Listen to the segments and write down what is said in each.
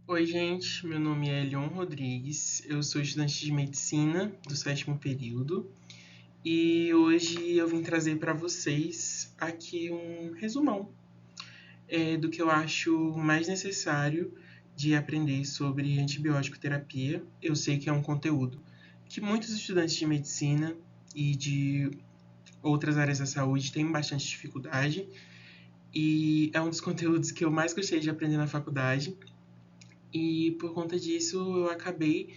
Oi, gente, meu nome é Elion Rodrigues, eu sou estudante de medicina do 7º período e hoje eu vim trazer para vocês aqui um resumão do que eu acho mais necessário de aprender sobre antibiótico terapia. Eu sei que é um conteúdo que muitos estudantes de medicina e de outras áreas da saúde têm bastante dificuldade e é um dos conteúdos que eu mais gostei de aprender na faculdade. E por conta disso eu acabei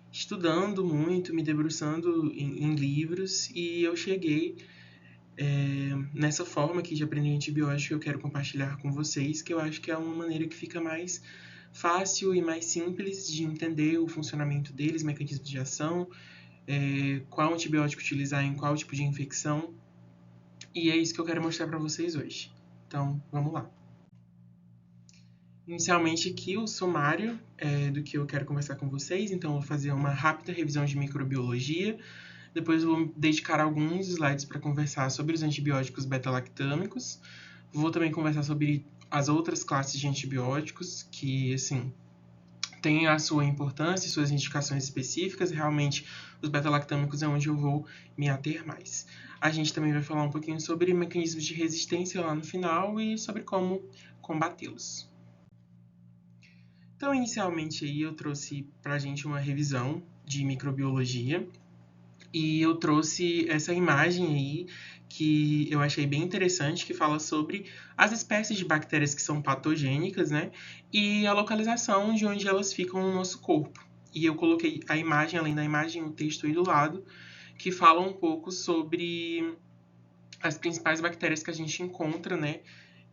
estudando muito, me debruçando em livros e eu cheguei nessa forma aqui de aprender antibiótico que eu quero compartilhar com vocês, que eu acho que é uma maneira que fica mais fácil e mais simples de entender o funcionamento deles, mecanismos de ação, qual antibiótico utilizar em qual tipo de infecção, e é isso que eu quero mostrar para vocês hoje. Então, vamos lá. Inicialmente aqui o sumário do que eu quero conversar com vocês, então eu vou fazer uma rápida revisão de microbiologia, depois eu vou dedicar alguns slides para conversar sobre os antibióticos beta-lactâmicos, vou também conversar sobre as outras classes de antibióticos, que, assim, têm a sua importância e suas indicações específicas, realmente os beta-lactâmicos é onde eu vou me ater mais. A gente também vai falar um pouquinho sobre mecanismos de resistência lá no final e sobre como combatê-los. Então, inicialmente aí eu trouxe para a gente uma revisão de microbiologia e eu trouxe essa imagem aí que eu achei bem interessante, que fala sobre as espécies de bactérias que são patogênicas, né? E a localização de onde elas ficam no nosso corpo. E eu coloquei a imagem, além da imagem, o texto aí do lado, que fala um pouco sobre as principais bactérias que a gente encontra, né?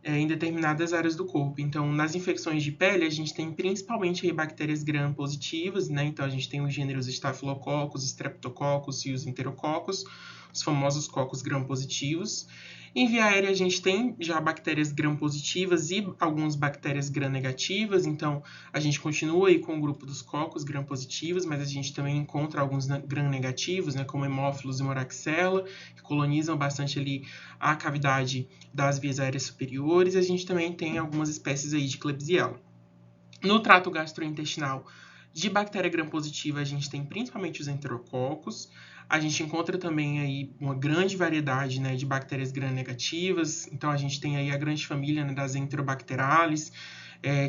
Em determinadas áreas do corpo. Então, nas infecções de pele, a gente tem principalmente aí bactérias gram-positivas, né? Então, a gente tem os gêneros Staphylococcus, Streptococcus e os Enterococcus, os famosos cocos gram-positivos. Em via aérea, a gente tem já bactérias gram-positivas e algumas bactérias gram-negativas. Então, a gente continua aí com o grupo dos cocos gram-positivos, mas a gente também encontra alguns gram-negativos, né? Como hemófilos e moraxella, que colonizam bastante ali a cavidade das vias aéreas superiores. A gente também tem algumas espécies aí de Klebsiella. No trato gastrointestinal, de bactéria gram-positiva, a gente tem principalmente os enterococos. A gente encontra também aí uma grande variedade, né, de bactérias gram-negativas. Então, a gente tem aí a grande família, né, das Enterobacterales,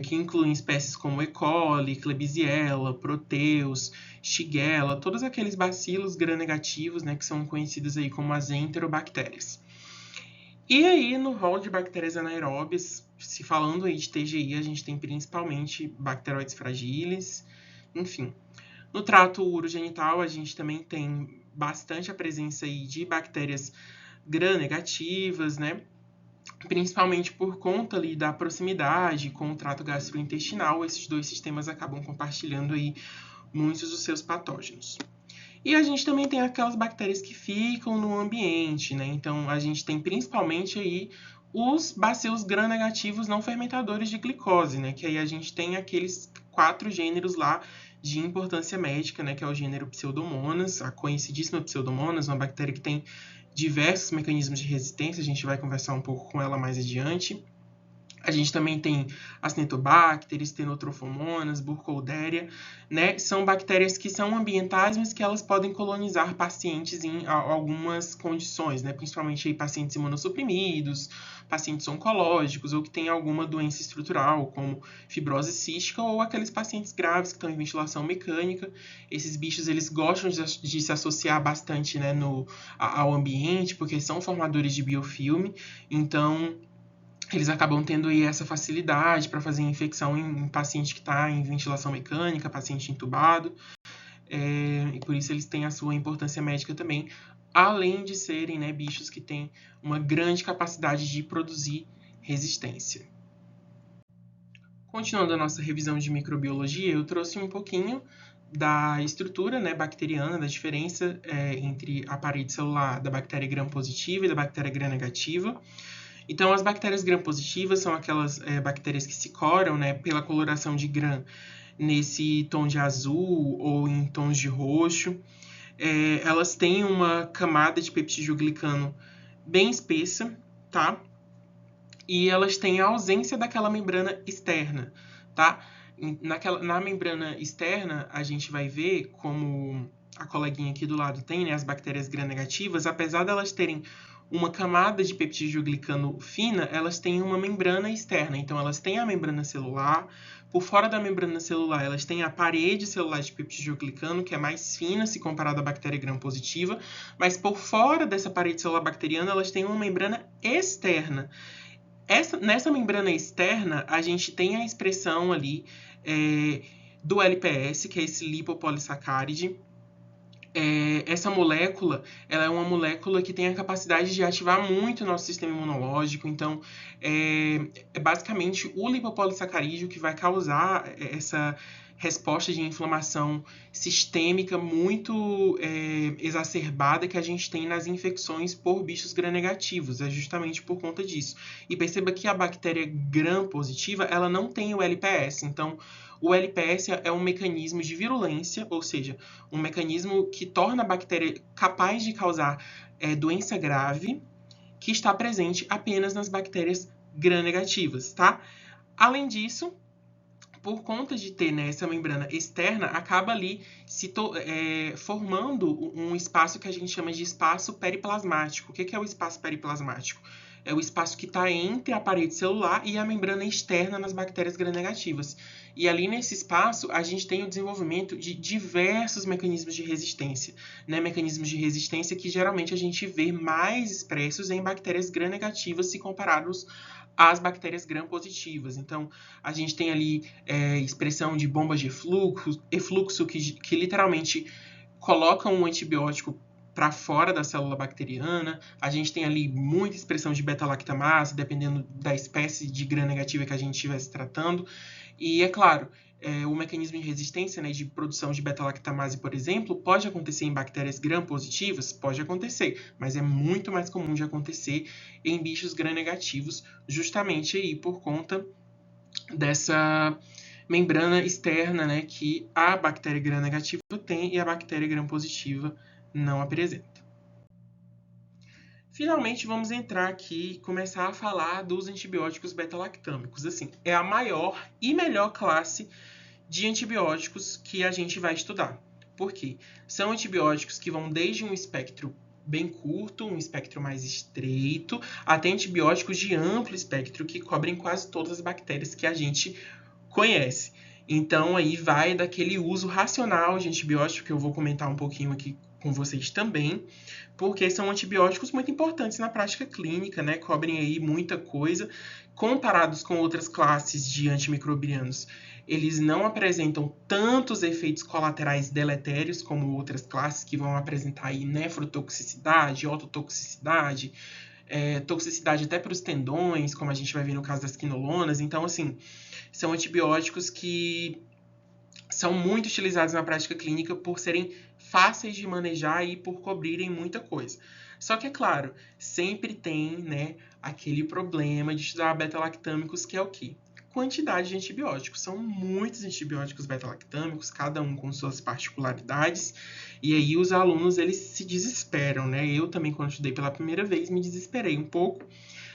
que incluem espécies como E. coli, Klebsiella, Proteus, Shigella, todos aqueles bacilos gram-negativos, né, que são conhecidos aí como as enterobactérias. E aí, no rol de bactérias anaeróbias, se falando aí de TGI, a gente tem principalmente bacteroides fragiles, enfim. No trato urogenital, a gente também tem bastante a presença aí de bactérias gram-negativas, né? Principalmente por conta ali da proximidade com o trato gastrointestinal, esses dois sistemas acabam compartilhando aí muitos dos seus patógenos. E a gente também tem aquelas bactérias que ficam no ambiente, né? Então, a gente tem principalmente aí os bacilos gram-negativos não fermentadores de glicose, né? Que aí a gente tem aqueles 4 gêneros lá de importância médica, né? Que é o gênero Pseudomonas, a conhecidíssima Pseudomonas, uma bactéria que tem diversos mecanismos de resistência, a gente vai conversar um pouco com ela mais adiante. A gente também tem as Acetobacter, Stenotrofomonas, Burkholderia, né? São bactérias que são ambientais, mas que elas podem colonizar pacientes em algumas condições, né? Principalmente aí pacientes imunossuprimidos, pacientes oncológicos ou que têm alguma doença estrutural, como fibrose cística, ou aqueles pacientes graves que estão em ventilação mecânica. Esses bichos, eles gostam de se associar bastante, né, ao ambiente, porque são formadores de biofilme. Então, eles acabam tendo aí essa facilidade para fazer infecção em paciente que está em ventilação mecânica, paciente entubado, e por isso eles têm a sua importância médica também, além de serem, né, bichos que têm uma grande capacidade de produzir resistência. Continuando a nossa revisão de microbiologia, eu trouxe um pouquinho da estrutura, né, bacteriana, da diferença entre a parede celular da bactéria gram-positiva e da bactéria gram-negativa. Então, as bactérias gram-positivas são aquelas bactérias que se coram, né, pela coloração de gram nesse tom de azul ou em tons de roxo. Elas têm uma camada de peptidoglicano bem espessa, tá? E elas têm a ausência daquela membrana externa, tá? Na membrana externa, a gente vai ver, como a coleguinha aqui do lado tem, né, as bactérias gram-negativas, apesar de elas terem uma camada de peptidoglicano fina, elas têm uma membrana externa. Então, elas têm a membrana celular. Por fora da membrana celular, elas têm a parede celular de peptidoglicano, que é mais fina se comparada à bactéria gram-positiva. Mas por fora dessa parede celular bacteriana, elas têm uma membrana externa. Nessa membrana externa, a gente tem a expressão ali do LPS, que é esse lipopolissacáride. Essa molécula, ela é uma molécula que tem a capacidade de ativar muito o nosso sistema imunológico. Então, é basicamente o lipopolissacarídeo que vai causar essa resposta de inflamação sistêmica muito exacerbada que a gente tem nas infecções por bichos gram-negativos. É justamente por conta disso. E perceba que a bactéria gram-positiva, ela não tem o LPS. Então, o LPS é um mecanismo de virulência, ou seja, um mecanismo que torna a bactéria capaz de causar doença grave, que está presente apenas nas bactérias gram-negativas, tá? Além disso, por conta de ter essa membrana externa, acaba ali formando um espaço que a gente chama de espaço periplasmático. O que é o espaço periplasmático? É o espaço que está entre a parede celular e a membrana externa nas bactérias gram-negativas. E ali nesse espaço, a gente tem o desenvolvimento de diversos mecanismos de resistência, né? Mecanismos de resistência que geralmente a gente vê mais expressos em bactérias gram-negativas se comparados às bactérias gram-positivas. Então, a gente tem ali expressão de bombas de efluxo que literalmente colocam um antibiótico para fora da célula bacteriana. A gente tem ali muita expressão de beta-lactamase, dependendo da espécie de gram-negativa que a gente estivesse tratando. E, é claro, o mecanismo de resistência, né, de produção de beta-lactamase, por exemplo, pode acontecer em bactérias gram-positivas? Pode acontecer, mas é muito mais comum de acontecer em bichos gram-negativos, justamente aí por conta dessa membrana externa, né, que a bactéria gram-negativa tem e a bactéria gram-positiva não apresenta. Finalmente, vamos entrar aqui e começar a falar dos antibióticos beta-lactâmicos. Assim, é a maior e melhor classe de antibióticos que a gente vai estudar. Por quê? São antibióticos que vão desde um espectro bem curto, um espectro mais estreito, até antibióticos de amplo espectro que cobrem quase todas as bactérias que a gente conhece. Então, aí vai daquele uso racional de antibiótico, que eu vou comentar um pouquinho aqui com vocês também, porque são antibióticos muito importantes na prática clínica, né? Cobrem aí muita coisa. Comparados com outras classes de antimicrobianos, eles não apresentam tantos efeitos colaterais deletérios como outras classes que vão apresentar aí nefrotoxicidade, ototoxicidade, toxicidade até para os tendões, como a gente vai ver no caso das quinolonas. Então, assim, são antibióticos que são muito utilizados na prática clínica por serem fáceis de manejar e por cobrirem muita coisa. Só que, é claro, sempre tem, né, aquele problema de estudar beta-lactâmicos, que é o quê? Quantidade de antibióticos. São muitos antibióticos beta-lactâmicos, cada um com suas particularidades, e aí os alunos, eles se desesperam, né? Eu também, quando estudei pela primeira vez, me desesperei um pouco,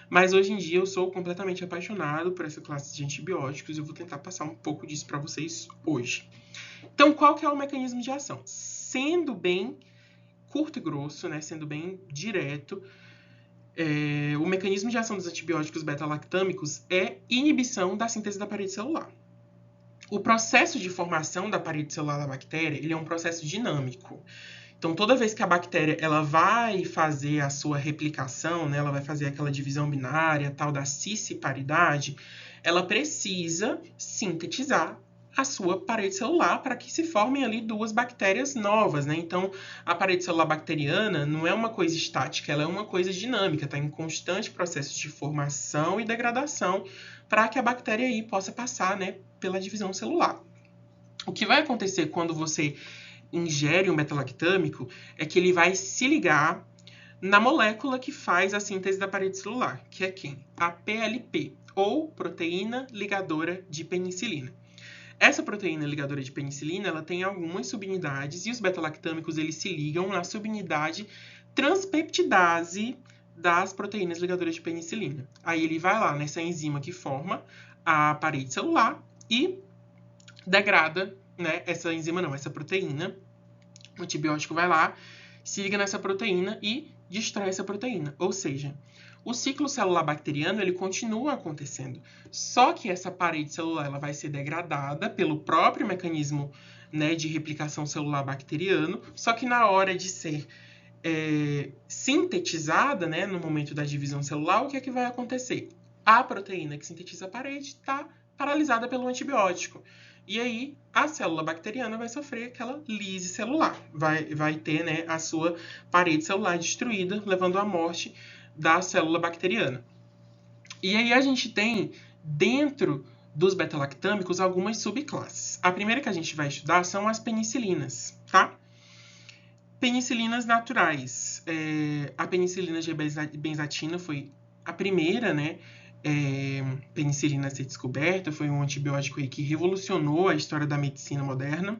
mas hoje em dia eu sou completamente apaixonado por essa classe de antibióticos e eu vou tentar passar um pouco disso para vocês hoje. Então, qual que é o mecanismo de ação? Sendo bem curto e grosso, né, sendo bem direto, o mecanismo de ação dos antibióticos beta-lactâmicos é inibição da síntese da parede celular. O processo de formação da parede celular da bactéria, ele é um processo dinâmico. Então, toda vez que a bactéria ela vai fazer a sua replicação, né, ela vai fazer aquela divisão binária, tal da cisparidade, ela precisa sintetizar a sua parede celular para que se formem ali duas bactérias novas, né? Então, a parede celular bacteriana não é uma coisa estática, ela é uma coisa dinâmica, está em constante processo de formação e degradação para que a bactéria aí possa passar, né, pela divisão celular. O que vai acontecer quando você ingere um beta-lactâmico é que ele vai se ligar na molécula que faz a síntese da parede celular, que é quem? A PLP, ou proteína ligadora de penicilina. Essa proteína ligadora de penicilina, ela tem algumas subunidades e os beta-lactâmicos, eles se ligam na subunidade transpeptidase das proteínas ligadoras de penicilina. Aí ele vai lá nessa enzima que forma a parede celular e degrada, né, essa proteína. O antibiótico vai lá, se liga nessa proteína e destrói essa proteína. Ou seja, o ciclo celular bacteriano ele continua acontecendo. Só que essa parede celular ela vai ser degradada pelo próprio mecanismo, né, de replicação celular bacteriano, só que na hora de ser sintetizada, né, no momento da divisão celular, o que é que vai acontecer? A proteína que sintetiza a parede está paralisada pelo antibiótico. E aí, a célula bacteriana vai sofrer aquela lise celular. Vai ter, né, a sua parede celular destruída, levando à morte da célula bacteriana. E aí, a gente tem, dentro dos beta-lactâmicos, algumas subclasses. A primeira que a gente vai estudar são as penicilinas, tá? Penicilinas naturais. A penicilina G-benzatina foi a primeira, né, penicilina a ser descoberta, foi um antibiótico aí que revolucionou a história da medicina moderna.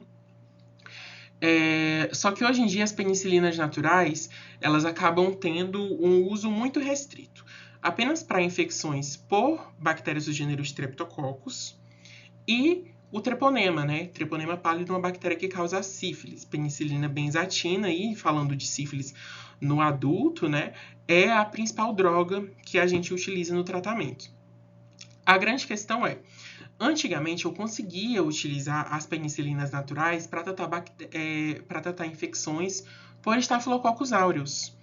Só que hoje em dia as penicilinas naturais, elas acabam tendo um uso muito restrito, apenas para infecções por bactérias do gênero Streptococcus e o treponema, né? Treponema pálido é uma bactéria que causa a sífilis. Penicilina benzatina, aí, falando de sífilis no adulto, né? É a principal droga que a gente utiliza no tratamento. A grande questão é, antigamente eu conseguia utilizar as penicilinas naturais para tratar infecções por Staphylococcus aureus.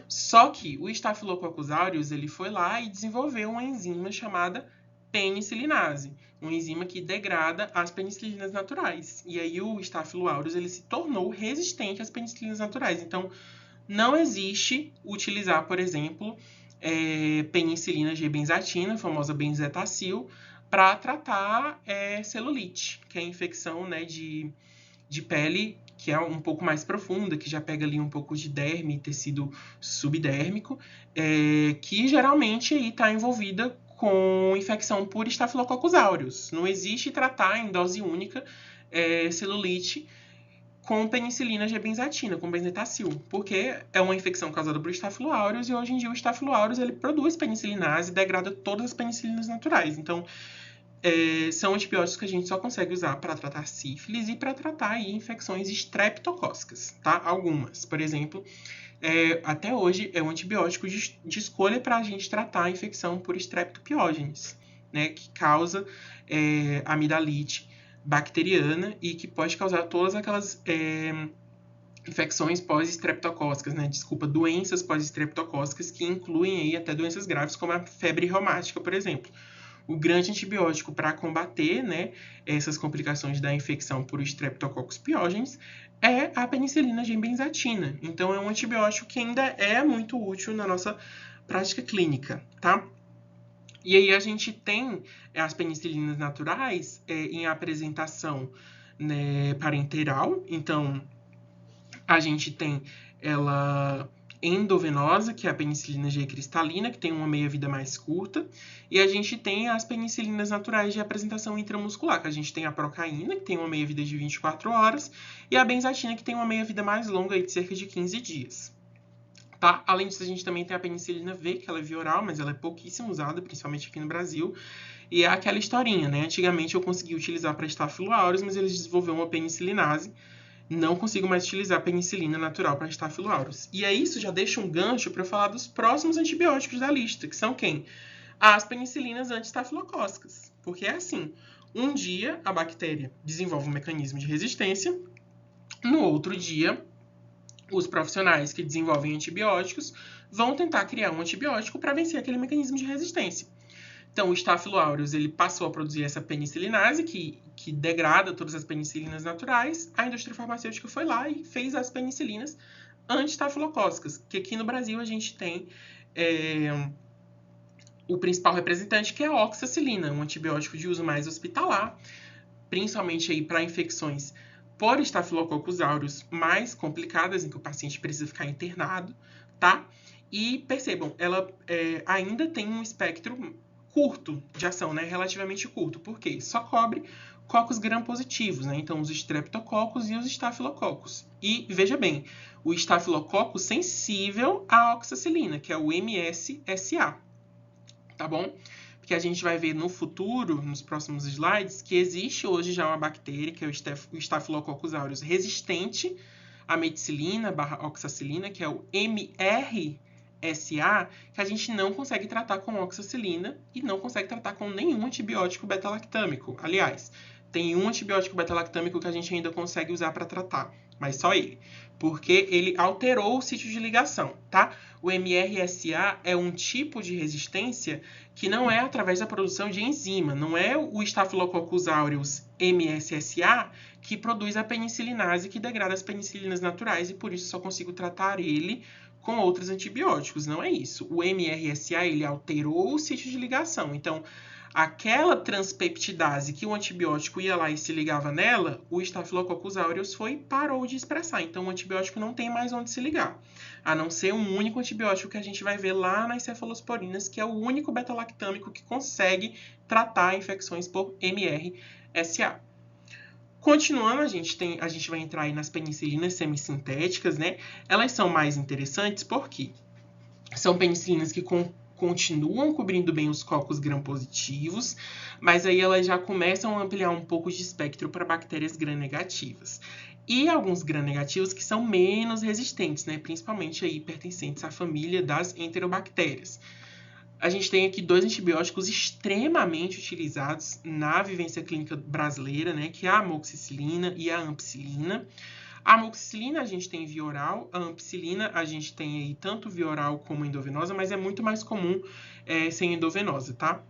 Só que o Staphylococcus aureus ele foi lá e desenvolveu uma enzima chamada penicilinase, uma enzima que degrada as penicilinas naturais. E aí o Staphylococcus aureus ele se tornou resistente às penicilinas naturais. Então, não existe utilizar, por exemplo, penicilina G-benzatina, a famosa benzetacil, para tratar celulite, que é a infecção, né, de pele que é um pouco mais profunda, que já pega ali um pouco de derme, tecido subdérmico, que geralmente está envolvida com infecção por Staphylococcus aureus. Não existe tratar em dose única celulite com penicilina G-benzatina, com benzetacil, porque é uma infecção causada por Staphylococcus aureus e hoje em dia o Staphylococcus aureus ele produz penicilinase e degrada todas as penicilinas naturais. Então, são antibióticos que a gente só consegue usar para tratar sífilis e para tratar aí, infecções estreptocócicas, tá? Algumas, por exemplo, até hoje é um antibiótico de escolha para a gente tratar a infecção por Streptopiógenes, né? Que causa amidalite bacteriana e que pode causar todas aquelas infecções pós-estreptocócicas, né? Doenças pós-estreptocócicas que incluem aí até doenças graves como a febre reumática, por exemplo. O grande antibiótico para combater, né, essas complicações da infecção por Streptococcus pyogenes é a penicilina G-benzatina. Então, é um antibiótico que ainda é muito útil na nossa prática clínica, tá? E aí a gente tem as penicilinas naturais em apresentação, né, parenteral. Então, a gente tem ela endovenosa, que é a penicilina G cristalina, que tem uma meia-vida mais curta, e a gente tem as penicilinas naturais de apresentação intramuscular, que a gente tem a procaína, que tem uma meia-vida de 24 horas, e a benzatina, que tem uma meia-vida mais longa, de cerca de 15 dias. Tá? Além disso, a gente também tem a penicilina V, que ela é via oral, mas ela é pouquíssimo usada, principalmente aqui no Brasil, e é aquela historinha, né? Antigamente eu conseguia utilizar para Staphylococcus aureus, mas eles desenvolveram uma penicilinase, não consigo mais utilizar penicilina natural para Staphylococcus aureus. E aí isso já deixa um gancho para eu falar dos próximos antibióticos da lista, que são quem? As penicilinas anti-estafilocócicas. Porque é assim, um dia a bactéria desenvolve um mecanismo de resistência, no outro dia os profissionais que desenvolvem antibióticos vão tentar criar um antibiótico para vencer aquele mecanismo de resistência. Então, o Staphylococcus aureus ele passou a produzir essa penicilinase, que degrada todas as penicilinas naturais. A indústria farmacêutica foi lá e fez as penicilinas anti-estafilocócicas, que aqui no Brasil a gente tem o principal representante, que é a oxacilina, um antibiótico de uso mais hospitalar, principalmente para infecções por Staphylococcus aureus mais complicadas, em que o paciente precisa ficar internado, tá? E percebam, ela ainda tem um espectro curto de ação, né? Relativamente curto. Por quê? Só cobre cocos gram-positivos, né? Então, os estreptococcus e os estafilococcus. E, veja bem, o estafilococcus sensível à oxacilina, que é o MSSA, tá bom? que a gente vai ver no futuro, nos próximos slides, que existe hoje já uma bactéria, que é o Staphylococcus aureus, resistente à meticilina/oxacilina, que é o MRSA, que a gente não consegue tratar com oxacilina e não consegue tratar com nenhum antibiótico beta-lactâmico. Aliás, tem um antibiótico beta-lactâmico que a gente ainda consegue usar para tratar, mas só ele, porque ele alterou o sítio de ligação, tá? O MRSA é um tipo de resistência que não é através da produção de enzima, não é o Staphylococcus aureus MSSA que produz a penicilinase que degrada as penicilinas naturais e por isso só consigo tratar ele com outros antibióticos, não é isso. O MRSA, ele alterou o sítio de ligação, então aquela transpeptidase que o antibiótico ia lá e se ligava nela, o Staphylococcus aureus parou de expressar. Então, o antibiótico não tem mais onde se ligar. A não ser um único antibiótico que a gente vai ver lá nas cefalosporinas, que é o único beta-lactâmico que consegue tratar infecções por MRSA. Continuando, a gente vai entrar aí nas penicilinas semissintéticas, né? Elas são mais interessantes porque são penicilinas que continuam cobrindo bem os cocos gram-positivos, mas aí elas já começam a ampliar um pouco de espectro para bactérias gram-negativas. E alguns gram-negativos que são menos resistentes, né? Principalmente aí pertencentes à família das enterobactérias. A gente tem aqui 2 antibióticos extremamente utilizados na vivência clínica brasileira, né? Que é a amoxicilina e a ampicilina. A amoxicilina a gente tem via oral, a ampicilina a gente tem aí tanto via oral como endovenosa, mas é muito mais comum sem endovenosa, tá?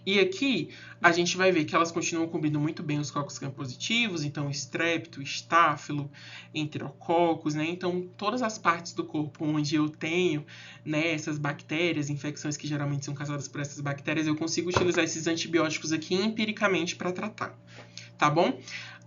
E aqui a gente vai ver que elas continuam cobrindo muito bem os cocos gram-positivos, então estrépito, estáfilo, enterococos, né? Então todas as partes do corpo onde eu tenho, né, essas bactérias, infecções que geralmente são causadas por essas bactérias, eu consigo utilizar esses antibióticos aqui empiricamente para tratar, tá bom?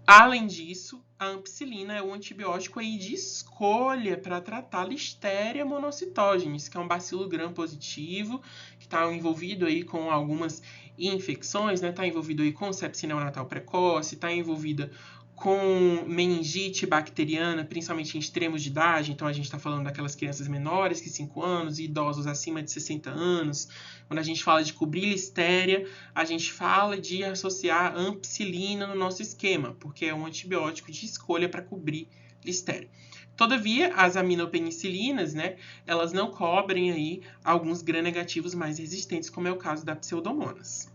Além disso, a ampicilina é um antibiótico aí de escolha para tratar Listeria monocytogenes, que é um bacilo gram-positivo, que está envolvido aí com algumas infecções, né? Está envolvido aí com sepsia neonatal precoce, está envolvida com meningite bacteriana, principalmente em extremos de idade. Então, a gente está falando daquelas crianças menores que 5 anos e idosos acima de 60 anos. Quando a gente fala de cobrir Listeria, a gente fala de associar ampicilina no nosso esquema, porque é um antibiótico de escolha para cobrir Listeria. Todavia, as aminopenicilinas, né, elas não cobrem aí alguns gram-negativos mais resistentes, como é o caso da Pseudomonas.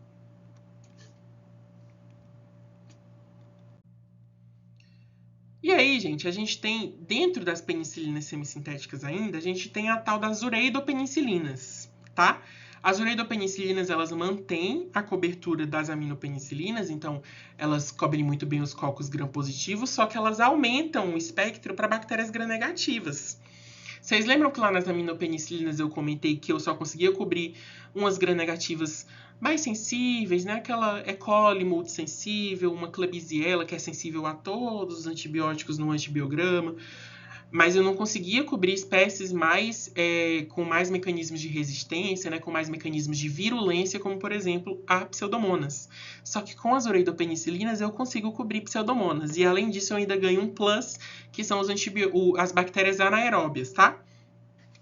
E aí, gente, a gente tem, dentro das penicilinas semissintéticas ainda, a gente tem a tal das ureidopenicilinas, tá? As ureidopenicilinas, elas mantêm a cobertura das aminopenicilinas, então elas cobrem muito bem os cocos gram-positivos, só que elas aumentam o espectro para bactérias gram-negativas. Vocês lembram que lá nas aminopenicilinas eu comentei que eu só conseguia cobrir umas gram-negativas mais sensíveis, né? Aquela E. coli multissensível, uma Klebsiella que é sensível a todos os antibióticos no antibiograma, mas eu não conseguia cobrir espécies com mais mecanismos de resistência, né? Com mais mecanismos de virulência, como, por exemplo, a Pseudomonas. Só que com as ureidopenicilinas eu consigo cobrir Pseudomonas, e além disso eu ainda ganho um plus, que são as bactérias anaeróbias, tá?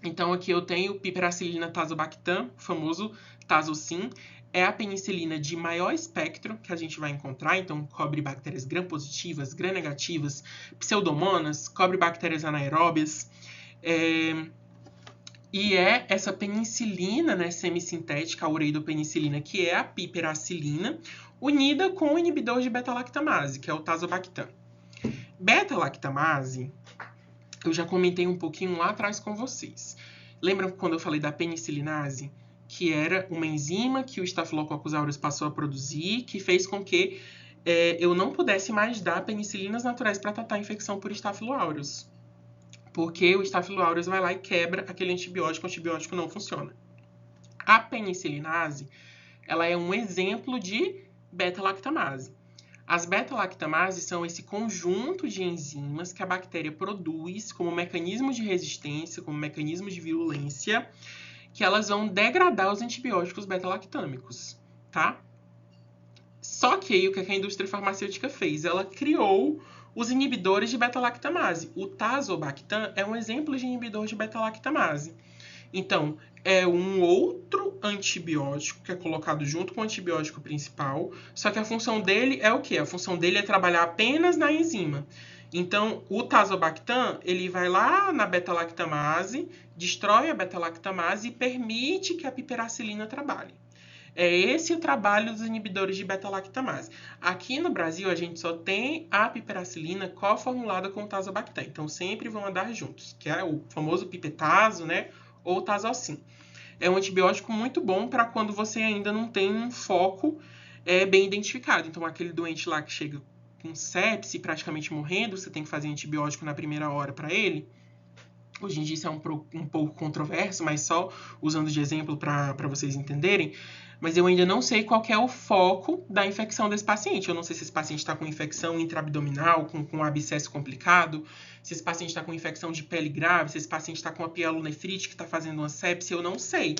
Então aqui eu tenho Piperacillina tazobactam, o famoso Tazocin, é a penicilina de maior espectro que a gente vai encontrar, então cobre bactérias gram-positivas, gram-negativas, Pseudomonas, cobre bactérias anaeróbias, e é essa penicilina, né, semissintética, a ureidopenicilina, que é a piperacillina, unida com o inibidor de beta-lactamase, que é o tazobactam. Beta-lactamase, eu já comentei um pouquinho lá atrás com vocês. Lembram quando eu falei da penicilinase? Que era uma enzima que o Staphylococcus aureus passou a produzir, que fez com que eu não pudesse mais dar penicilinas naturais para tratar a infecção por Staphylo aureus. Porque o Staphylo aureus vai lá e quebra aquele antibiótico, o antibiótico não funciona. A penicilinase, ela é um exemplo de beta-lactamase. As beta-lactamases são esse conjunto de enzimas que a bactéria produz como mecanismo de resistência, como mecanismo de virulência, que elas vão degradar os antibióticos beta-lactâmicos, tá? Só que aí o que a indústria farmacêutica fez? Ela criou os inibidores de beta-lactamase. O tazobactam é um exemplo de inibidor de beta-lactamase. Então, é um outro antibiótico que é colocado junto com o antibiótico principal, só que a função dele é o quê? A função dele é trabalhar apenas na enzima. Então, o tazobactam, ele vai lá na beta-lactamase, destrói a beta-lactamase e permite que a piperacilina trabalhe. É esse o trabalho dos inibidores de beta-lactamase. Aqui no Brasil, a gente só tem a piperacilina coformulada com o tazobactam. Então, sempre vão andar juntos, que é o famoso pipetazo, né? Ou tazocin. É um antibiótico muito bom para quando você ainda não tem um foco bem identificado. Então, aquele doente lá que chega com sepse, praticamente morrendo, você tem que fazer antibiótico na primeira hora para ele. Hoje em dia isso é um pouco controverso, mas só usando de exemplo para vocês entenderem. Mas eu ainda não sei qual é o foco da infecção desse paciente. Eu não sei se esse paciente está com infecção intraabdominal, com abscesso complicado, se esse paciente está com infecção de pele grave, se esse paciente está com a pielonefrite que está fazendo uma sepse, eu não sei.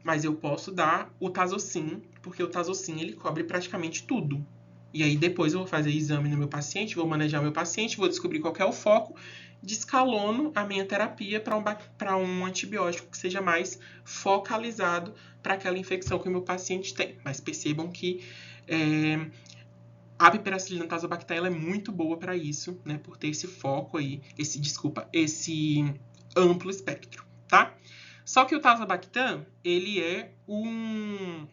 Mas eu posso dar o tazocin, porque o tazocin ele cobre praticamente tudo. E aí depois eu vou fazer exame no meu paciente, vou manejar meu paciente, vou descobrir qual é o foco, descalono a minha terapia para um antibiótico que seja mais focalizado para aquela infecção que o meu paciente tem. Mas percebam que a piperacilina tazobactam é muito boa para isso, né? Por ter esse foco aí, esse amplo espectro, tá? Só que o tazobactam, ele é um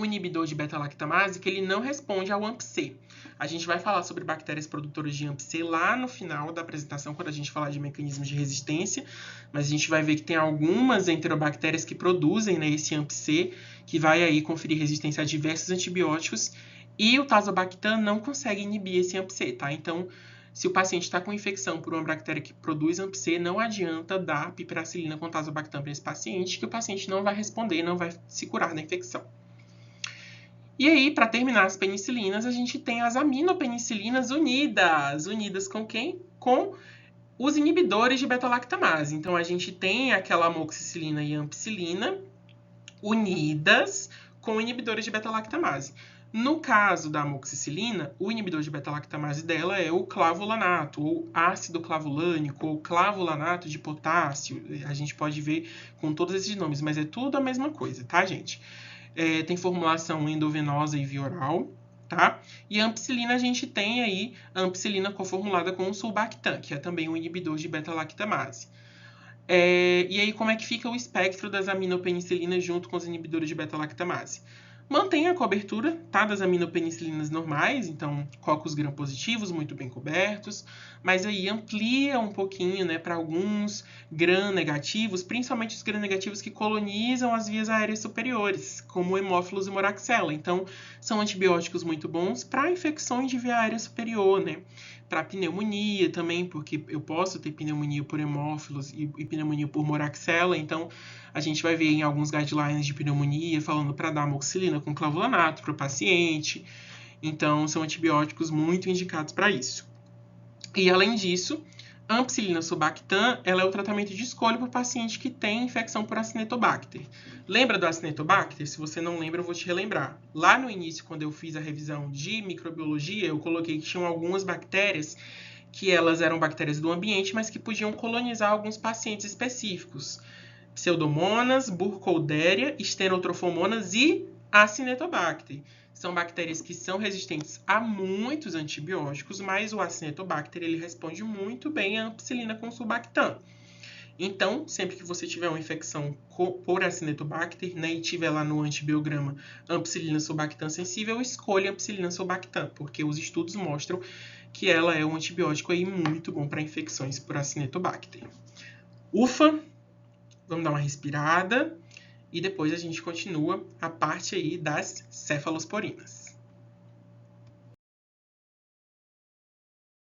inibidor de beta-lactamase que ele não responde ao AMP-C. A gente vai falar sobre bactérias produtoras de AMP-C lá no final da apresentação, quando a gente falar de mecanismos de resistência, mas a gente vai ver que tem algumas enterobactérias que produzem, né, esse AMP-C, que vai aí conferir resistência a diversos antibióticos, e o tazobactam não consegue inibir esse AMP-C, tá? Então, se o paciente está com infecção por uma bactéria que produz AMP-C, não adianta dar piperacilina com tazobactam para esse paciente, que o paciente não vai responder, não vai se curar da infecção. E aí, para terminar as penicilinas, a gente tem as aminopenicilinas unidas. Unidas com quem? Com os inibidores de beta-lactamase. Então, a gente tem aquela amoxicilina e ampicilina unidas com inibidores de beta-lactamase. No caso da amoxicilina, o inibidor de beta-lactamase dela é o clavulanato, ou ácido clavulânico, ou clavulanato de potássio. A gente pode ver com todos esses nomes, mas é tudo a mesma coisa, tá, gente? Tem formulação endovenosa e via oral, tá? E a ampicilina, a gente tem aí a ampicilina coformulada com o sulbactam, que é também um inibidor de beta-lactamase. E aí, como é que fica o espectro das aminopenicilinas junto com os inibidores de beta-lactamase? Mantém a cobertura, tá, das aminopenicilinas normais, então cocos gram-positivos muito bem cobertos, mas aí amplia um pouquinho, né, para alguns gram-negativos, principalmente os gram-negativos que colonizam as vias aéreas superiores, como o hemófilos e moraxella. Então, são antibióticos muito bons para infecções de via aérea superior, né? Para pneumonia também, porque eu posso ter pneumonia por hemófilos e pneumonia por moraxella, então a gente vai ver em alguns guidelines de pneumonia falando para dar amoxicilina com clavulanato para o paciente. Então, são antibióticos muito indicados para isso. E, além disso, a ampicilina sulbactam ela é o tratamento de escolha para o paciente que tem infecção por Acinetobacter. Lembra do Acinetobacter? Se você não lembra, eu vou te relembrar. Lá no início, quando eu fiz a revisão de microbiologia, eu coloquei que tinham algumas bactérias que elas eram bactérias do ambiente, mas que podiam colonizar alguns pacientes específicos. Pseudomonas, Burkholderia, Stenotrofomonas e Acinetobacter. São bactérias que são resistentes a muitos antibióticos, mas o Acinetobacter ele responde muito bem à ampicilina com sulbactam. Então, sempre que você tiver uma infecção por Acinetobacter, né, e tiver lá no antibiograma ampicilina sulbactam sensível, escolha ampicilina sulbactam, porque os estudos mostram que ela é um antibiótico aí muito bom para infecções por Acinetobacter. Ufa! Vamos dar uma respirada e depois a gente continua a parte aí das cefalosporinas.